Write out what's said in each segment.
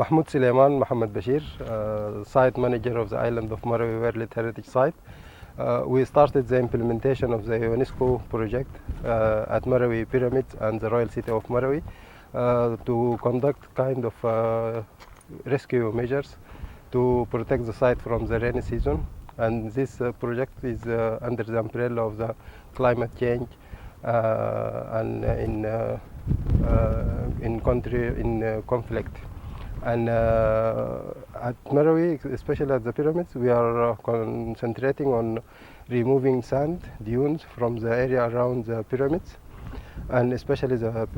Mahmoud Suleiman Mohammed Bashir, site manager of the island of Meroe World Heritage Site. We started the implementation of the UNESCO project at Meroe Pyramids and the Royal City of Meroe to conduct kind of rescue measures to protect the site from the rainy season. And this project is under the umbrella of the climate change and in conflict. And at Meroe, especially at the pyramids, we are concentrating on removing sand dunes from the area around the pyramids, and especially the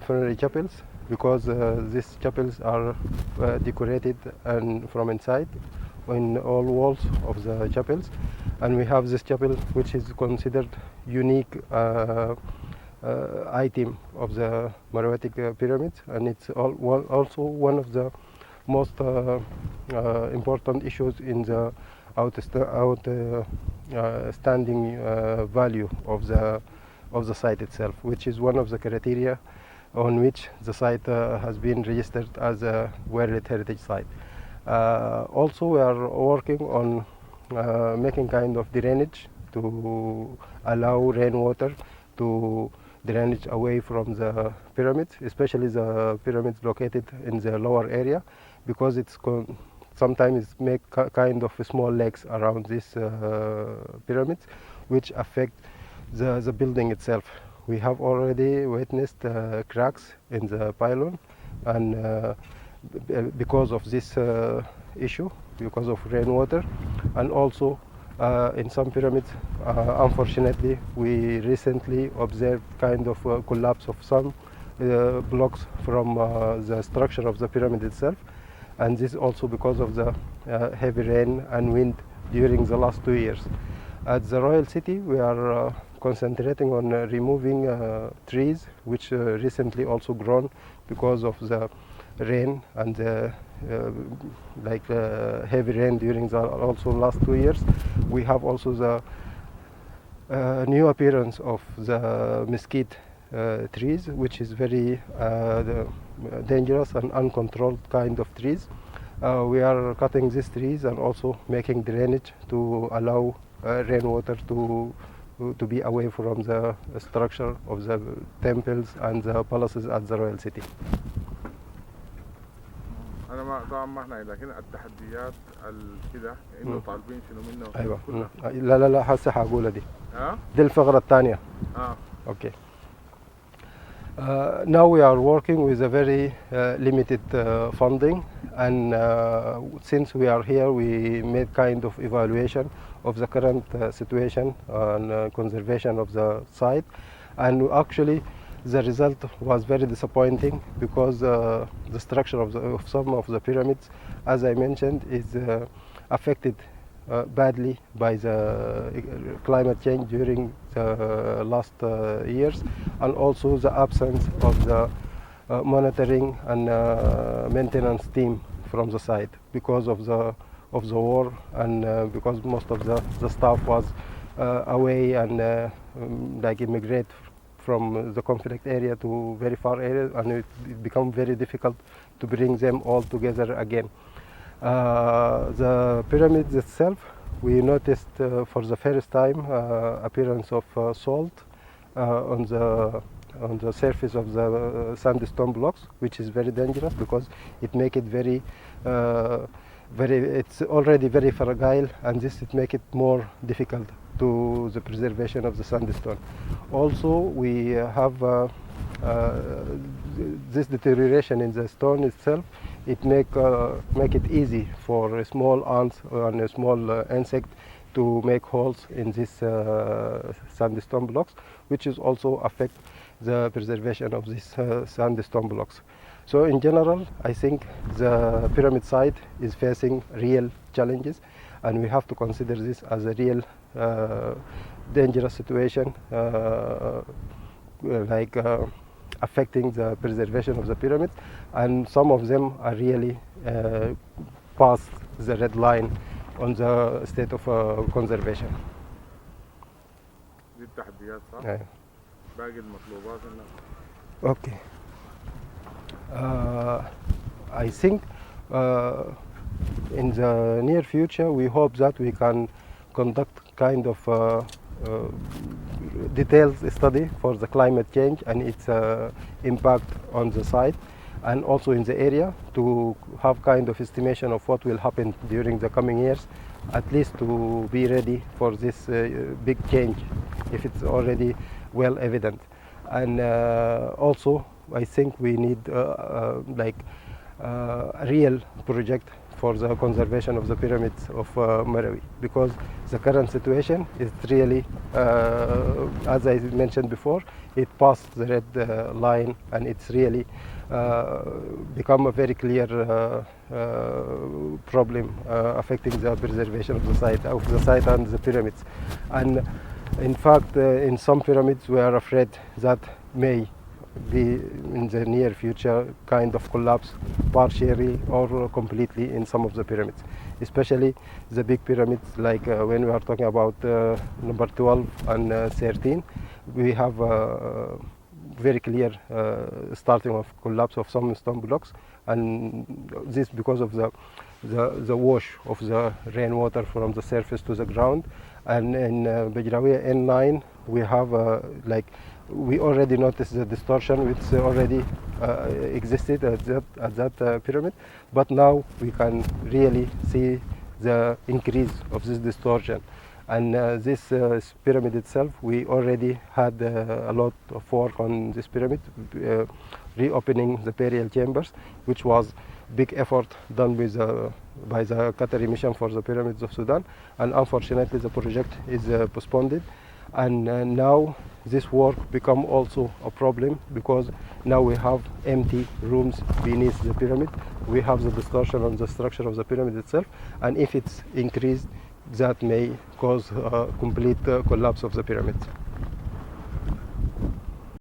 funerary chapels, because these chapels are decorated and from inside in all walls of the chapels. And we have this chapel which is considered unique item of the Meroitic pyramids, and it's also one of the most important issues in the outstanding value of the site itself, which is one of the criteria on which the site has been registered as a World Heritage Site. Also, we are working on making kind of drainage to allow rainwater to drainage away from the pyramids, especially the pyramids located in the lower area, because it's sometimes make kind of small lakes around these pyramids, which affect the building itself. We have already witnessed cracks in the pylon, and because of this issue, because of rainwater, and also in some pyramids, unfortunately, we recently observed kind of collapse of some blocks from the structure of the pyramid itself, and this also because of the heavy rain and wind during the last 2 years. At the Royal City, we are concentrating on removing trees which recently also grown because of the rain and the heavy rain during the also last 2 years. We have also the new appearance of the mesquite trees, which is very dangerous and uncontrolled kind of trees. We are cutting these trees and also making drainage to allow rainwater to be away from the structure of the temples and the palaces at the Royal City. أنا طبعا ما احنا، لكن التحديات كده إنه طالبين شنو منه؟ أيوة. لا هسه حقولها دي. دي الفقرة الثانية. Okay. Now we are working with a very limited funding, and since we are here, we made kind of evaluation of the current situation and conservation of the site, and actually the result was very disappointing, because the structure of some of the pyramids, as I mentioned, is affected badly by the climate change during the last years, and also the absence of the monitoring and maintenance team from the site because of the war, and because most of the staff was away and immigrate from the conflict area to very far areas, and it become very difficult to bring them all together again. The pyramids itself, we noticed for the first time appearance of salt on the surface of the sandstone blocks, which is very dangerous because it make it very it's already very fragile, and this it make it more difficult to the preservation of the sandstone. Also, we have this deterioration in the stone itself. It make it easy for small ants and a small insect to make holes in these sandstone blocks, which is also affect the preservation of these sandstone blocks. So in general, I think the pyramid site is facing real challenges, and we have to consider this as a real dangerous situation, affecting the preservation of the pyramids, and some of them are really past the red line on the state of conservation. دي التحديات صح؟ باقي المطلوبات Okay. I think In the near future, we hope that we can conduct kind of detailed study for the climate change and its impact on the site and also in the area to have kind of estimation of what will happen during the coming years, at least to be ready for this big change if it's already well evident. And also I think we need like a real project for the conservation of the pyramids of Meroe, because the current situation is really, as I mentioned before, it passed the red line and it's really become a very clear problem affecting the preservation of the site and the pyramids. And in fact, in some pyramids we are afraid that may be in the near future kind of collapse partially or completely in some of the pyramids, especially the big pyramids like when we are talking about number 12 and 13, we have very clear starting of collapse of some stone blocks, and this because of the wash of the rainwater from the surface to the ground. And in Bejrawiya N9 we have like we already noticed the distortion which already existed at that pyramid, but now we can really see the increase of this distortion. And this pyramid itself, we already had a lot of work on this pyramid, reopening the burial chambers, which was big effort done with by the Qatari mission for the pyramids of Sudan, and unfortunately the project is postponed. And now this work become also a problem because now we have empty rooms beneath the pyramid. We have the distortion on the structure of the pyramid itself, and if it's increased, that may cause a complete collapse of the pyramid.